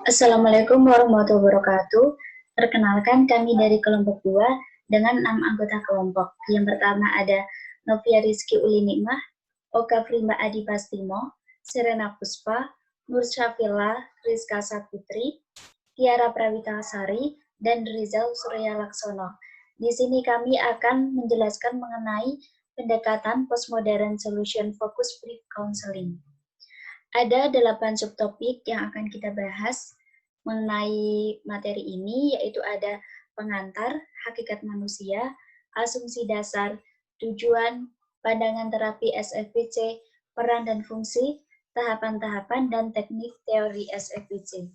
Assalamualaikum warahmatullahi wabarakatuh. Perkenalkan kami dari kelompok 2 dengan 6 anggota kelompok. Yang pertama ada Novia Rizky Ulinikmah, Oka Frimba Adi Pastimo, Serena Puspa, Nur Syafila Rizka Saputri, Tiara Prawitasari, dan Rizal Surya Laksono. Di sini kami akan menjelaskan mengenai pendekatan postmodern solution focus brief counseling. Ada 8 subtopik yang akan kita bahas mengenai materi ini, yaitu ada pengantar, hakikat manusia, asumsi dasar, tujuan, pandangan terapi SFPC, peran dan fungsi, tahapan-tahapan, dan teknik teori SFPC.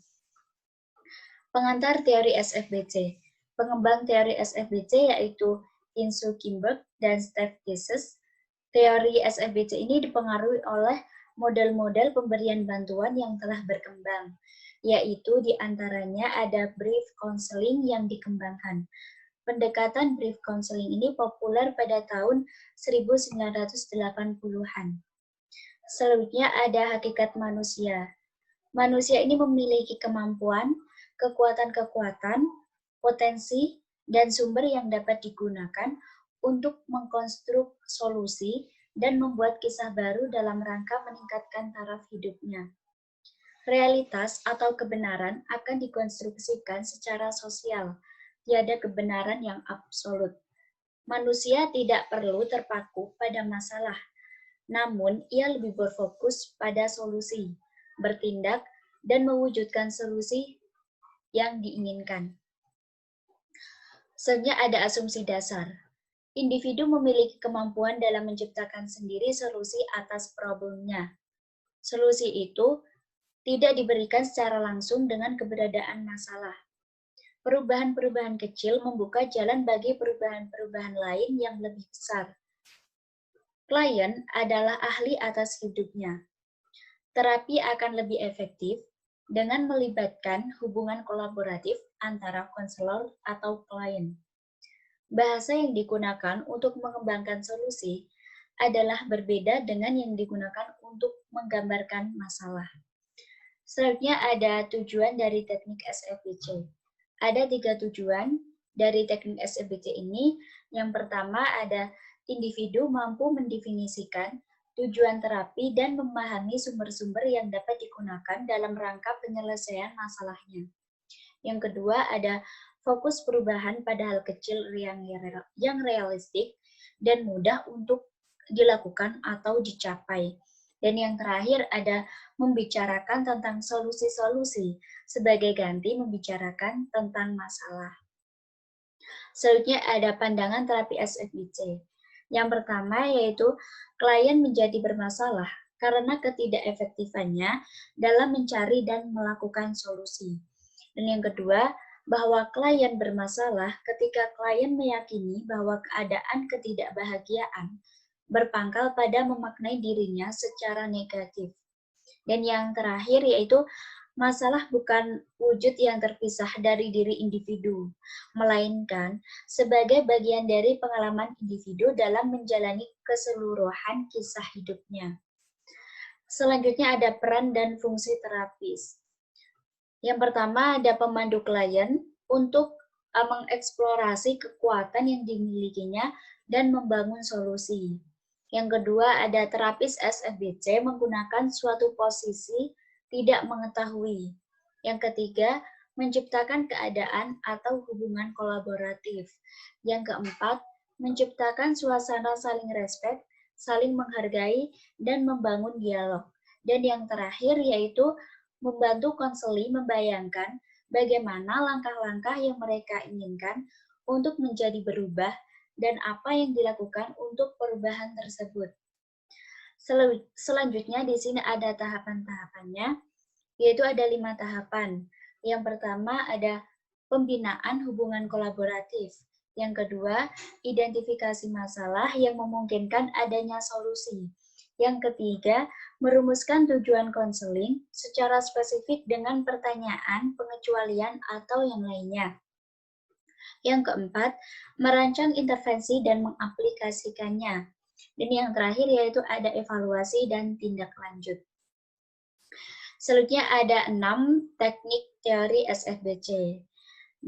Pengantar teori SFBC. Pengembang teori SFBC yaitu Insoo Kimberg dan Steve Gises. Teori SFBC ini dipengaruhi oleh model-model pemberian bantuan yang telah berkembang, yaitu diantaranya ada brief counseling yang dikembangkan. Pendekatan brief counseling ini populer pada tahun 1980-an. Selanjutnya ada hakikat manusia. Manusia ini memiliki kemampuan, kekuatan-kekuatan, potensi, dan sumber yang dapat digunakan untuk mengkonstruk solusi dan membuat kisah baru dalam rangka meningkatkan taraf hidupnya. Realitas atau kebenaran akan dikonstruksikan secara sosial, tiada kebenaran yang absolut. Manusia tidak perlu terpaku pada masalah, namun ia lebih berfokus pada solusi, bertindak, dan mewujudkan solusi yang diinginkan. Selanjutnya ada asumsi dasar. Individu memiliki kemampuan dalam menciptakan sendiri solusi atas problemnya. Solusi itu tidak diberikan secara langsung dengan keberadaan masalah. Perubahan-perubahan kecil membuka jalan bagi perubahan-perubahan lain yang lebih besar. Klien adalah ahli atas hidupnya. Terapi akan lebih efektif dengan melibatkan hubungan kolaboratif antara konselor atau klien. Bahasa yang digunakan untuk mengembangkan solusi adalah berbeda dengan yang digunakan untuk menggambarkan masalah. Selanjutnya ada tujuan dari teknik SFBC. Ada 3 tujuan dari teknik SFBC ini. Yang pertama ada individu mampu mendefinisikan tujuan terapi dan memahami sumber-sumber yang dapat digunakan dalam rangka penyelesaian masalahnya. Yang kedua ada fokus perubahan pada hal kecil yang realistik dan mudah untuk dilakukan atau dicapai. Dan yang terakhir ada membicarakan tentang solusi-solusi sebagai ganti membicarakan tentang masalah. Selanjutnya ada pandangan terapi SFBC. Yang pertama yaitu klien menjadi bermasalah karena ketidakefektifannya dalam mencari dan melakukan solusi. Dan yang kedua, bahwa klien bermasalah ketika klien meyakini bahwa keadaan ketidakbahagiaan berpangkal pada memaknai dirinya secara negatif. Dan yang terakhir yaitu masalah bukan wujud yang terpisah dari diri individu, melainkan sebagai bagian dari pengalaman individu dalam menjalani keseluruhan kisah hidupnya. Selanjutnya ada peran dan fungsi terapis. Yang pertama ada pemandu klien untuk mengeksplorasi kekuatan yang dimilikinya dan membangun solusi. Yang kedua ada terapis SFBC menggunakan suatu posisi tidak mengetahui. Yang ketiga menciptakan keadaan atau hubungan kolaboratif. Yang keempat menciptakan suasana saling respect, saling menghargai, dan membangun dialog. Dan yang terakhir yaitu membantu konseli membayangkan bagaimana langkah-langkah yang mereka inginkan untuk menjadi berubah dan apa yang dilakukan untuk perubahan tersebut. Selanjutnya di sini ada tahapan-tahapannya, yaitu ada 5 tahapan. Yang pertama ada pembinaan hubungan kolaboratif. Yang kedua, identifikasi masalah yang memungkinkan adanya solusi. Yang ketiga, merumuskan tujuan konseling secara spesifik dengan pertanyaan, pengecualian, atau yang lainnya. Yang keempat, merancang intervensi dan mengaplikasikannya. Dan yang terakhir yaitu ada evaluasi dan tindak lanjut. Selanjutnya ada 6 teknik teori SFBC.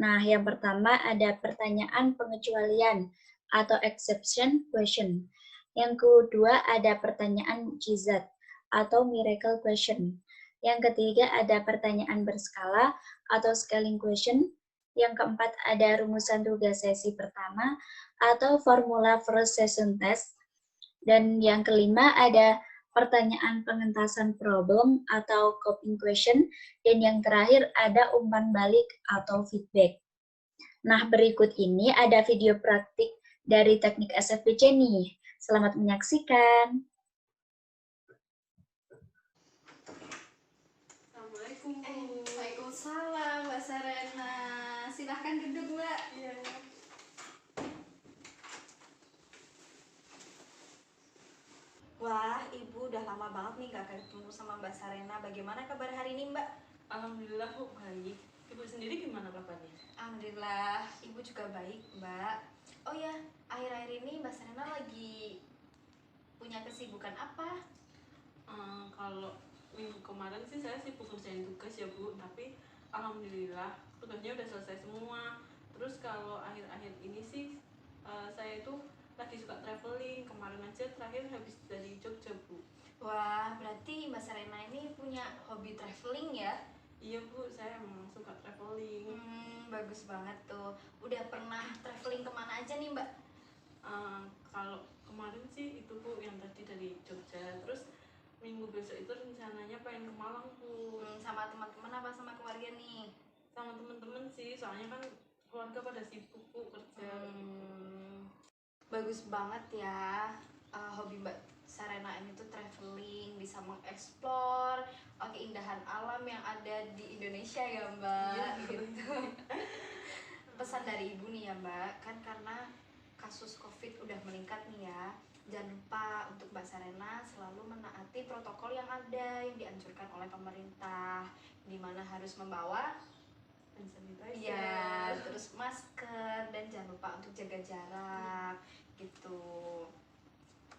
Nah, yang pertama ada pertanyaan pengecualian atau exception question. Yang kedua ada pertanyaan mukjizat atau miracle question. Yang ketiga ada pertanyaan berskala atau scaling question. Yang keempat ada rumusan tugas sesi pertama atau formula first session test. Dan yang kelima ada pertanyaan pengentasan problem atau coping question. Dan yang terakhir ada umpan balik atau feedback. Nah, berikut ini ada video praktik dari teknik SFBC nih. Selamat menyaksikan. Assalamualaikum. Waalaikumsalam, Mbak Serena. Silahkan duduk, Mbak. Iya. Wah, Ibu udah lama banget nih gak ketemu sama Mbak Serena. Bagaimana kabar hari ini, Mbak? Alhamdulillah, Bu, baik. Ibu sendiri gimana kabarnya? Alhamdulillah, Ibu juga baik, Mbak. Oh ya, akhir-akhir ini Mbak Serena lagi punya kesibukan apa? Kalau minggu kemarin sih saya sibuk ngerjain tugas ya, Bu. Tapi alhamdulillah tugasnya udah selesai semua. Terus kalau akhir-akhir ini sih saya itu lagi suka traveling. Kemarin aja terakhir habis dari Jogja, Bu. Wah, berarti Mbak Serena ini punya hobi traveling ya? Iya, Bu, saya emang suka traveling. Bagus banget tuh. Udah pernah traveling kemana aja nih, Mbak? Kalau kemarin sih itu, Bu, yang tadi dari Jogja. Terus minggu besok itu rencananya pengen ke Malang, Bu. Sama teman-teman apa sama keluarga nih? Sama temen-temen sih, soalnya kan keluarga pada sibuk, Bu, kerja. Bagus banget ya. Hobi Mbak Serena ini tuh traveling, bisa mengeksplor keindahan alam yang ada di Indonesia ya, Mbak. Iya. Gitu. Pesan dari Ibu nih ya, Mbak, kan karena kasus COVID udah meningkat nih ya. Jangan lupa untuk Mbak Serena selalu menaati protokol yang ada yang dianjurkan oleh pemerintah, di mana harus membawa Hand sanitizer. iya, terus masker, dan jangan lupa untuk jaga jarak gitu.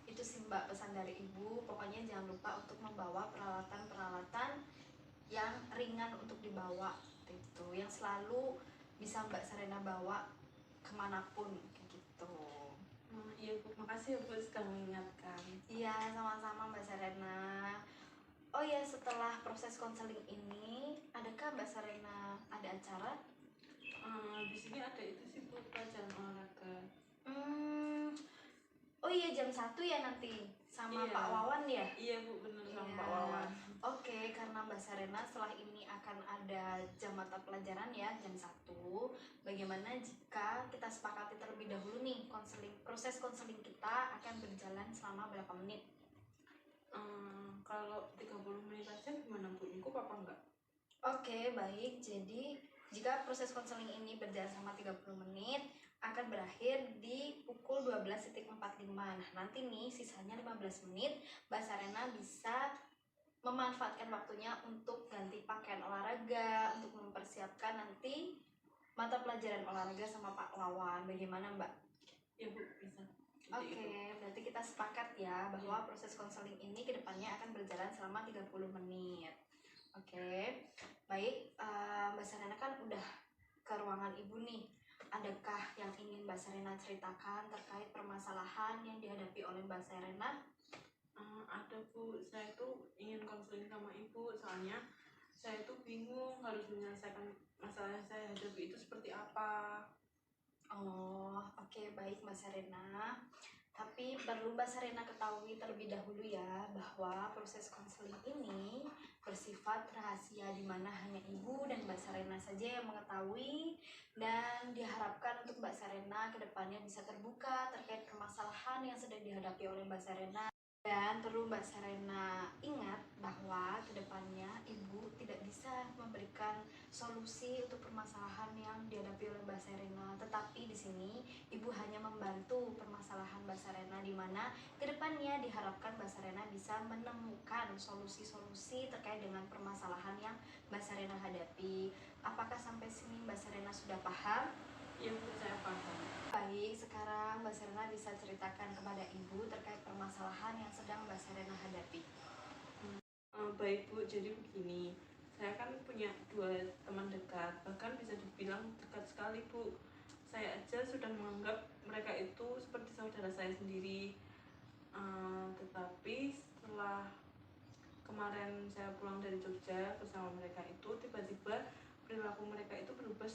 Itu sih Mbak pesan dari Ibu. Pokoknya jangan lupa untuk membawa peralatan-peralatan yang ringan untuk dibawa gitu, yang selalu bisa Mbak Serena bawa kemanapun kayak gitu. Iya, Bu, makasih ya, Bu, sudah mengingatkan. Iya, sama-sama Mbak Serena. Oh ya, setelah proses konseling ini, adakah Mbak Serena ada acara? Di sini ada itu sih, Bu, pelajaran olahraga. Oh iya, jam 1 ya nanti sama Iya. Pak Wawan ya? Iya, Bu, bener, sama Iya. Pak Wawan. Oke, karena Mbak Serena setelah ini akan ada jam mata pelajaran ya, jam 1. Bagaimana jika kita sepakati terlebih dahulu nih, proses konseling kita akan berjalan selama berapa menit? Kalau 30 menit aja gimana, Bu? Cukup apa enggak? Oke, baik. Jadi, jika proses konseling ini berjalan selama 30 menit, akan berakhir di pukul 12.45. Nah, nanti nih sisanya 15 menit, Mbak Serena bisa memanfaatkan waktunya untuk ganti pakaian olahraga, untuk mempersiapkan nanti mata pelajaran olahraga sama Pak Wawan. Bagaimana, Mbak? Ya, Bu, bisa. Oke, berarti kita sepakat ya bahwa proses konseling ini kedepannya akan berjalan selama 30 menit. Oke, baik. Mbak Serena kan udah ke ruangan Ibu nih. Adakah yang ingin Mbak Serena ceritakan terkait permasalahan yang dihadapi oleh Mbak Serena? Ada, Bu, saya tuh ingin konseling sama Ibu, soalnya saya tuh bingung harus menyelesaikan masalah yang saya hadapi itu seperti apa. Oh, oke, baik Mbak Serena. Tapi perlu Mbak Serena ketahui terlebih dahulu ya bahwa proses konseling ini bersifat rahasia, di mana hanya Ibu dan Mbak Serena saja yang mengetahui, dan diharapkan untuk Mbak Serena kedepannya bisa terbuka terkait permasalahan yang sedang dihadapi oleh Mbak Serena. Dan perlu Mbak Serena ingat bahwa kedepannya Ibu tidak bisa memberikan solusi untuk permasalahan yang dihadapi oleh Mbak Serena, tetapi di sini Ibu hanya membantu permasalahan Mbak Serena, di mana kedepannya diharapkan Mbak Serena bisa menemukan solusi-solusi terkait dengan permasalahan yang Mbak Serena hadapi. Apakah sampai sini Mbak Serena sudah paham? Iya, Bu, saya paham. Baik, sekarang Mbak Serena bisa ceritakan kepada Ibu terkait permasalahan yang sedang Mbak Serena hadapi. Baik Bu, jadi begini, saya kan punya 2 teman dekat, bahkan bisa dibilang dekat sekali Bu. Saya aja sudah menganggap mereka itu seperti saudara saya sendiri. Tetapi setelah kemarin saya pulang dari Jogja bersama mereka itu, tiba-tiba perilaku mereka itu berubah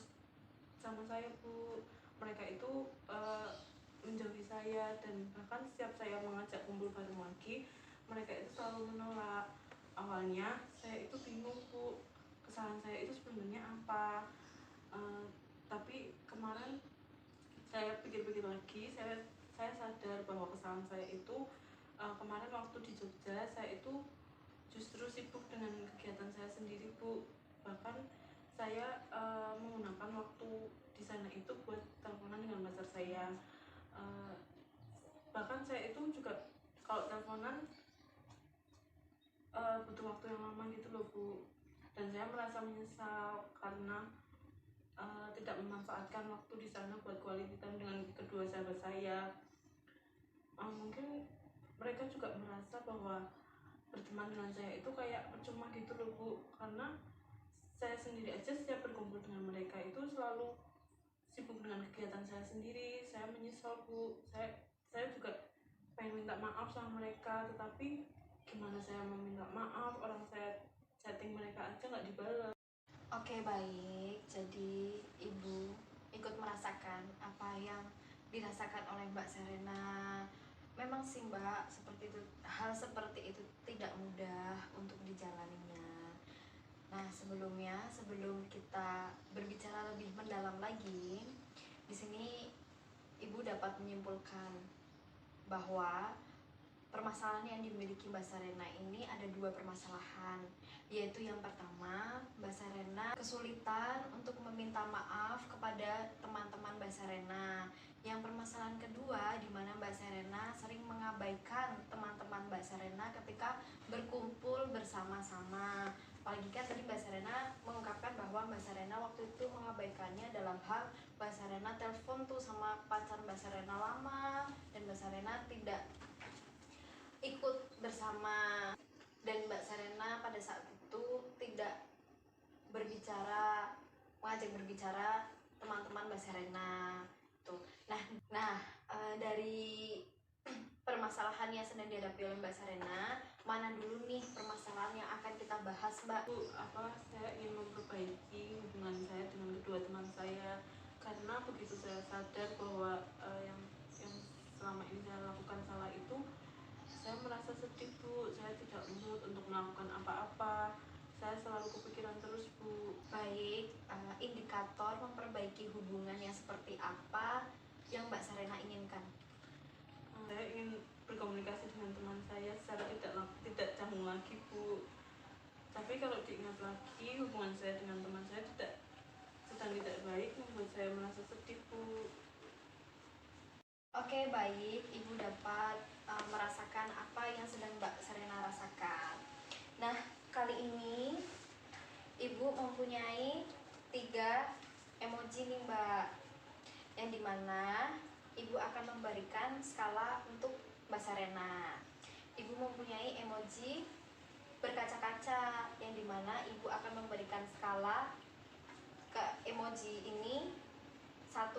sama saya Bu. Mereka itu menjauhi saya, dan bahkan setiap saya mengajak kumpul bareng lagi, mereka itu selalu menolak. Awalnya saya itu bingung Bu, kesalahan saya itu sebenarnya apa. Tapi kemarin saya pikir-pikir lagi, saya sadar bahwa kesalahan saya itu kemarin waktu di Jogja saya itu justru sibuk dengan kegiatan saya sendiri Bu. Bahkan saya menggunakan waktu di sana itu buat teleponan dengan pacar saya. Bahkan saya itu juga kalau teleponan butuh waktu yang lama gitu loh Bu. Dan saya merasa menyesal karena tidak memanfaatkan waktu di sana buat quality time dengan kedua sahabat saya. Mungkin mereka juga merasa bahwa berteman dengan saya itu kayak percuma gitu loh Bu, karena saya sendiri aja setiap berkumpul dengan mereka itu selalu sibuk dengan kegiatan saya sendiri. Saya menyesal Bu, saya juga pengen minta maaf sama mereka, tetapi gimana saya mau minta maaf, orang saya chatting mereka aja nggak dibalas. Oke, baik. Jadi Ibu ikut merasakan apa yang dirasakan oleh Mbak Serena. Memang sih Mbak, seperti itu, hal seperti itu tidak mudah untuk dijalaninya. Nah, sebelum kita berbicara lebih mendalam lagi, di sini Ibu dapat menyimpulkan bahwa permasalahan yang dimiliki Mbak Serena ini ada 2 permasalahan, yaitu yang pertama, Mbak Serena kesulitan untuk meminta maaf kepada teman-teman Mbak Serena. Yang permasalahan kedua, di mana Mbak Serena sering mengabaikan teman-teman Mbak Serena ketika berkumpul bersama-sama. Apalagi kan tadi Mbak Serena mengungkapkan bahwa Mbak Serena waktu itu mengabaikannya dalam hal Mbak Serena telepon tuh sama pacar Mbak Serena lama, dan Mbak Serena tidak ikut bersama, dan Mbak Serena pada saat itu tidak mengajak berbicara teman-teman Mbak Serena tuh. Nah, dari permasalahan yang sedang dihadapi oleh Mbak Serena, mana dulu nih permasalahan yang akan kita bahas Mbak? Bu, saya ingin memperbaiki hubungan saya dengan kedua teman saya, karena begitu saya sadar bahwa yang selama ini saya lakukan salah itu, saya merasa sedih Bu. Saya tidak mood untuk melakukan apa-apa, saya selalu kepikiran terus Bu. Baik, indikator memperbaiki hubungan yang seperti apa yang Mbak Serena inginkan? Saya ingin berkomunikasi dengan teman saya secara tidak canggung lagi Bu. Tapi kalau diingat lagi, hubungan saya dengan teman saya sedang tidak baik, membuat saya merasa sedih Bu. Oke, baik, Ibu dapat merasakan apa yang sedang Mbak Serena rasakan. Nah, kali ini Ibu mempunyai 3 emoji nih Mbak, yang dimana Ibu akan memberikan skala untuk Mbak Serena. Ibu mempunyai emoji berkaca-kaca, yang dimana Ibu akan memberikan skala ke emoji ini 1,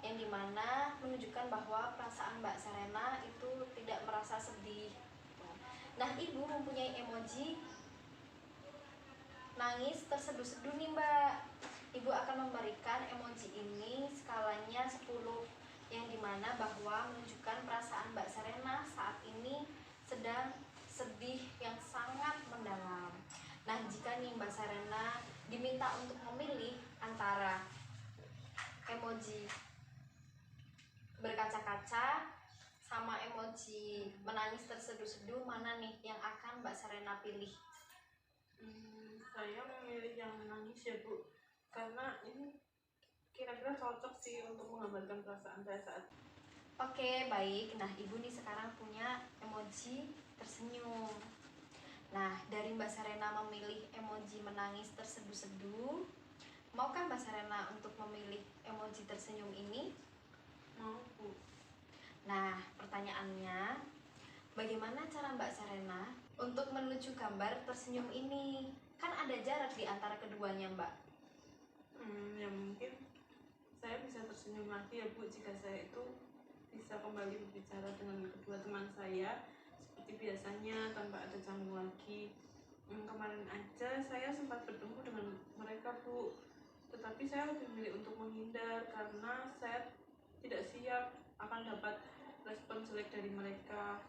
yang dimana menunjukkan bahwa perasaan Mbak Serena itu tidak merasa sedih. Nah, Ibu mempunyai emoji nangis terseduh-seduh nih Mbak. Ibu akan memberikan emoji ini skalanya 10, yang dimana bahwa menunjukkan perasaan Mbak Serena saat ini sedang sedih yang sangat mendalam. Nah, jika nih Mbak Serena diminta untuk memilih antara emoji berkaca-kaca sama emoji menangis terseduh-seduh, mana nih yang akan Mbak Serena pilih? Saya memilih yang menangis ya Bu, karena ini kira-kira cocok sih untuk menggambarkan perasaan saya saat. Oke, baik. Nah, Ibu nih sekarang punya emoji tersenyum. Nah, dari Mbak Serena memilih emoji menangis terseduh-seduh, maukah Mbak Serena untuk memilih emoji tersenyum ini? Mau Bu. Nah, pertanyaannya, bagaimana cara Mbak Serena untuk menuju gambar tersenyum ini? Kan ada jarak di antara keduanya, Mbak. Ya mungkin saya bisa tersenyum lagi ya Bu jika saya itu bisa kembali berbicara dengan kedua teman saya seperti biasanya tanpa ada canggung lagi. Kemarin aja saya sempat bertemu dengan mereka Bu, tetapi saya lebih memilih untuk menghindar karena saya tidak siap akan dapat respon jelek dari mereka.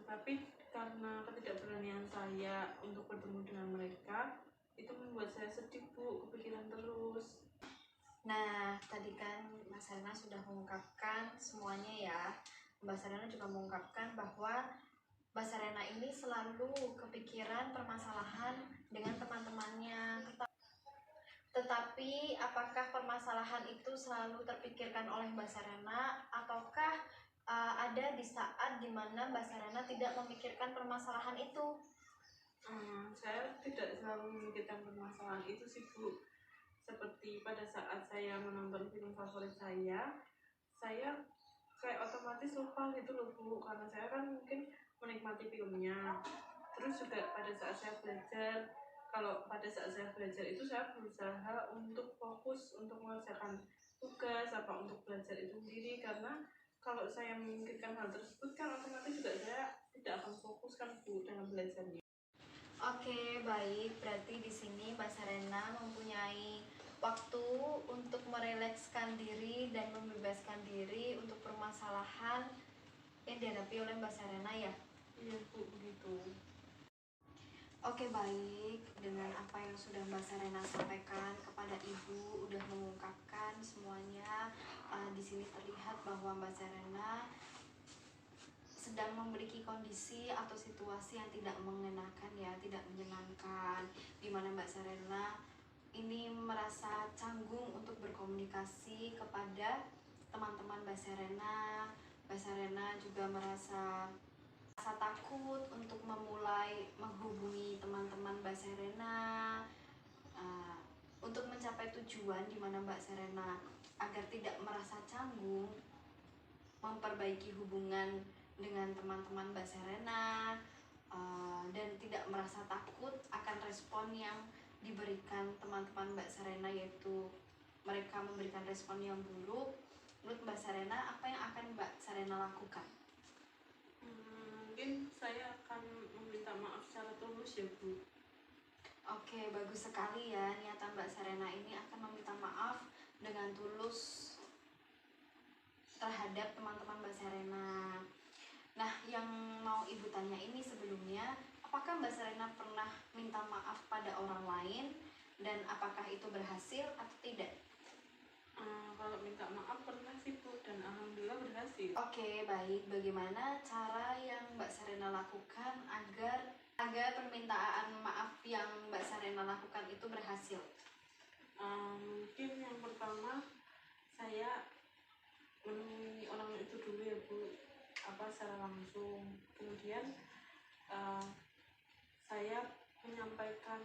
Tetapi karena ketidakberanian saya untuk bertemu dengan mereka, itu membuat saya sedih Bu, kepikiran terus. Nah, tadi kan Mas Sarena sudah mengungkapkan semuanya ya. Mbak Sarena juga mengungkapkan bahwa Mbak Sarena ini selalu kepikiran permasalahan dengan teman-temannya. Tetapi apakah permasalahan itu selalu terpikirkan oleh Mbak Sarena, ataukah ada di saat dimana Mbak Sarena tidak memikirkan permasalahan itu? Saya tidak selalu memikirkan permasalahan itu sih Bu. Seperti pada saat saya menonton film favorit saya kayak otomatis lupa gitu loh Bu, karena saya kan mungkin menikmati filmnya. Terus juga pada saat saya belajar, kalau pada saat saya belajar itu saya berusaha untuk fokus untuk mengerjakan tugas apa untuk belajar itu sendiri, karena kalau saya memikirkan hal tersebut kan otomatis juga saya tidak akan fokus kan Bu dalam belajarnya. Oke, baik. Berarti di sini Mbak Sarena mempunyai waktu untuk merelekskan diri dan membebaskan diri untuk permasalahan yang dihadapi oleh Mbak Sarena ya? Iya Bu, begitu. Oke, baik. Dengan apa yang sudah Mbak Sarena sampaikan kepada Ibu, udah mengungkapkan semuanya. Di sini terlihat bahwa Mbak Sarena sedang memiliki kondisi atau situasi yang tidak mengenakan ya, tidak menyenangkan, di mana Mbak Sarena ini merasa canggung untuk berkomunikasi kepada teman-teman Mbak Sarena. Mbak Sarena juga merasa takut untuk memulai menghubungi teman-teman Mbak Sarena untuk mencapai tujuan di mana Mbak Sarena agar tidak merasa canggung memperbaiki hubungan dengan teman-teman Mbak Sarena dan tidak merasa takut akan respon yang diberikan teman-teman Mbak Sarena, yaitu mereka memberikan respon yang buruk. Menurut Mbak Sarena, apa yang akan Mbak Sarena lakukan? Mungkin saya akan meminta maaf secara tulus ya Bu. Oke, bagus sekali ya, niatan Mbak Sarena ini akan meminta maaf dengan tulus terhadap teman-teman Mbak Sarena. Nah, yang mau Ibu tanya ini sebelumnya, apakah Mbak Sarena pernah minta maaf pada orang lain dan apakah itu berhasil atau tidak? Kalau minta maaf pernah sih Bu, dan alhamdulillah berhasil. Oke, baik. Bagaimana cara yang Mbak Sarena lakukan agar permintaan maaf yang Mbak Sarena lakukan itu berhasil? Mungkin yang pertama saya menemui orang itu dulu ya Bu, secara langsung. Kemudian saya menyampaikan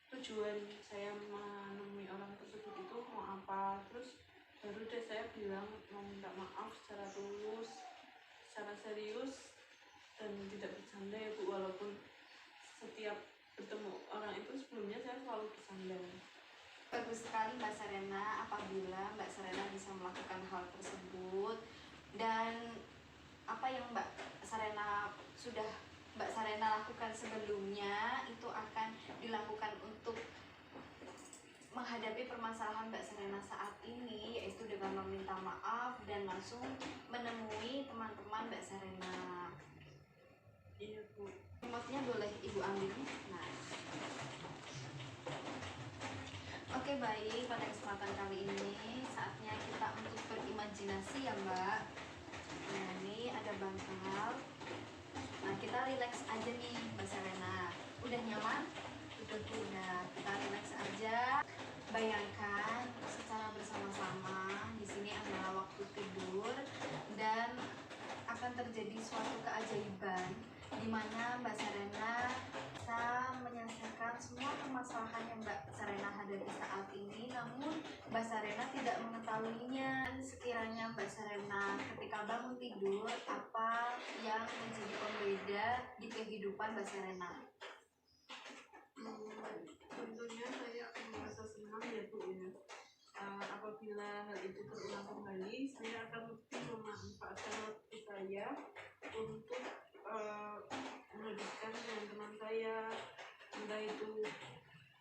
tujuan saya menemui orang tersebut itu mau apa, terus baru deh saya bilang mau minta maaf secara tulus, secara serius dan tidak bercanda ya Bu, walaupun setiap bertemu orang itu sebelumnya saya selalu bercanda. Bagus sekali Mbak Sarena apabila Mbak Sarena bisa melakukan hal tersebut, dan apa yang Mbak Sarena lakukan sebelumnya itu akan dilakukan untuk menghadapi permasalahan Mbak Sarena saat ini, yaitu dengan meminta maaf dan langsung menemui teman-teman Mbak Sarena. Iya Bu. Remote-nya boleh Ibu ambil. Nah, oke, baik. Pada kesempatan kali ini saatnya kita untuk berimajinasi ya Mbak. Nah, ini ada bantal. Nah, kita relax aja nih Mbak Sarena. Udah nyaman? Udah. Kita relax aja. Bayangkan secara bersama-sama di sini adalah waktu tidur dan akan terjadi suatu keajaiban di mana Mbak Sarena bisa menyelesaikan semua permasalahan yang Mbak Sarena hadapi saat ini, namun Mbak Sarena tidak mengetahuinya. Sekiranya Mbak Sarena ketika ketika bangun tidur, apa yang menjadi pembeda di kehidupan Mbak Serena? Tentunya saya akan merasa senang ya Bu ya. Apabila hal itu terulang kembali, saya akan lebih memanfaatkan waktu saya untuk menghabiskan dengan teman saya, entah itu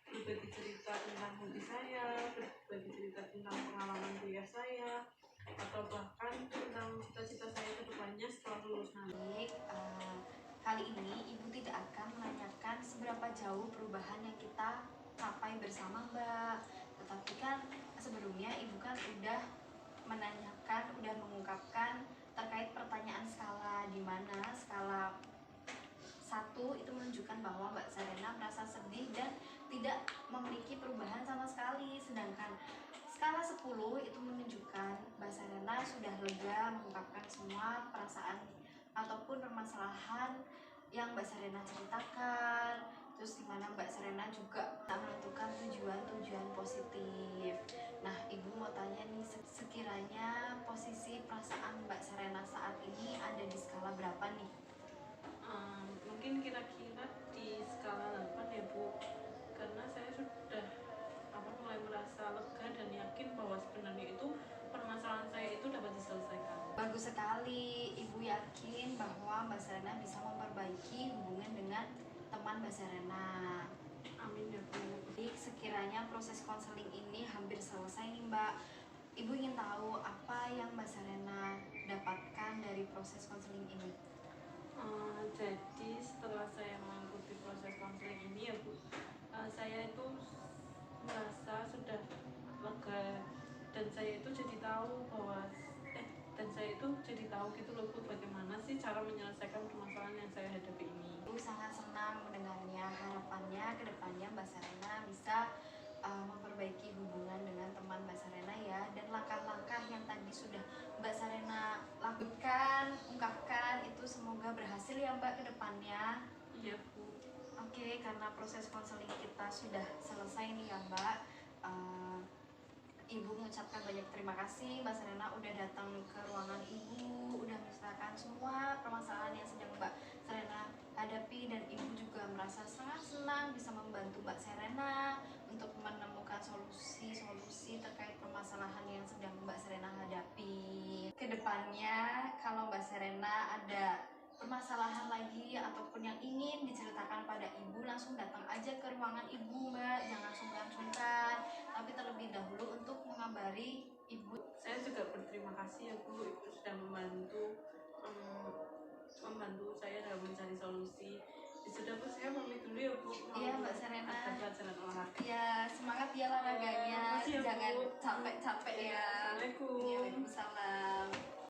berbagi cerita tentang hobi saya, berbagi cerita tentang pengalaman kuliah saya, atau bahkan tentang cita-cita saya ke depannya setelah lulus nanti. Baik, kali ini Ibu tidak akan menanyakan seberapa jauh perubahan yang kita capai bersama Mbak. Tetapi kan sebelumnya Ibu kan udah menanyakan, udah mengungkapkan terkait pertanyaan skala, di mana skala 1 itu menunjukkan bahwa Mbak Serena merasa sedih dan tidak memiliki perubahan sama sekali, sedangkan skala 10 itu menunjukkan Mbak Serena sudah lega mengungkapkan semua perasaan ataupun permasalahan yang Mbak Serena ceritakan, terus dimana Mbak Serena juga menentukan tujuan-tujuan positif. Nah, Ibu mau tanya nih, sekiranya posisi perasaan Mbak Serena saat ini ada di skala berapa nih? Mungkin kira-kira di skala 8 ya Bu, karena saya sudah mulai merasa lega dan yakin bahwa sebenarnya itu permasalahan saya itu dapat diselesaikan. Bagus sekali, Ibu yakin bahwa Mbak Serena bisa memperbaiki hubungan dengan teman Mbak Serena. Amin ya Bu. Jadi sekiranya proses konseling ini hampir selesai nih Mbak, Ibu ingin tahu apa yang Mbak Serena dapatkan dari proses konseling ini? Jadi setelah saya mengikuti proses konseling ini ya Bu, saya itu merasa sudah lega dan saya itu jadi tahu bahwa gitu loh Bu, bagaimana sih cara menyelesaikan permasalahan yang saya hadapi ini. Ibu sangat senang mendengarnya. Harapannya ke depannya Mbak Serena bisa memperbaiki hubungan dengan teman Mbak Serena ya, dan langkah-langkah yang tadi sudah Mbak Serena lakukan, ungkapkan itu semoga berhasil ya Mbak ke depannya. Iya Bu. Oke, karena proses konseling kita sudah selesai nih ya Mbak, Ibu mengucapkan banyak terima kasih Mbak Serena udah datang ke ruangan Ibu, udah menceritakan semua permasalahan yang sedang Mbak Serena hadapi, dan Ibu juga merasa sangat senang bisa membantu Mbak Serena untuk menemukan solusi-solusi terkait permasalahan yang sedang Mbak Serena hadapi. Kedepannya kalau Mbak Serena ada permasalahan lagi ataupun yang ingin diceritakan pada Ibu, langsung datang aja ke ruangan Ibu Mbak, jangan sungkan-sungkan, tapi terlebih dahulu untuk mengabari Ibu. Saya juga berterima kasih ya Bu, Ibu sudah membantu saya dalam mencari solusi. Sudah Bu, saya pamit dulu ya Bu. Iya Mbak Serena. Ada pelajaran olahraga. Ya, semangat ya olahraganya, Ya, jangan capek-capek ya.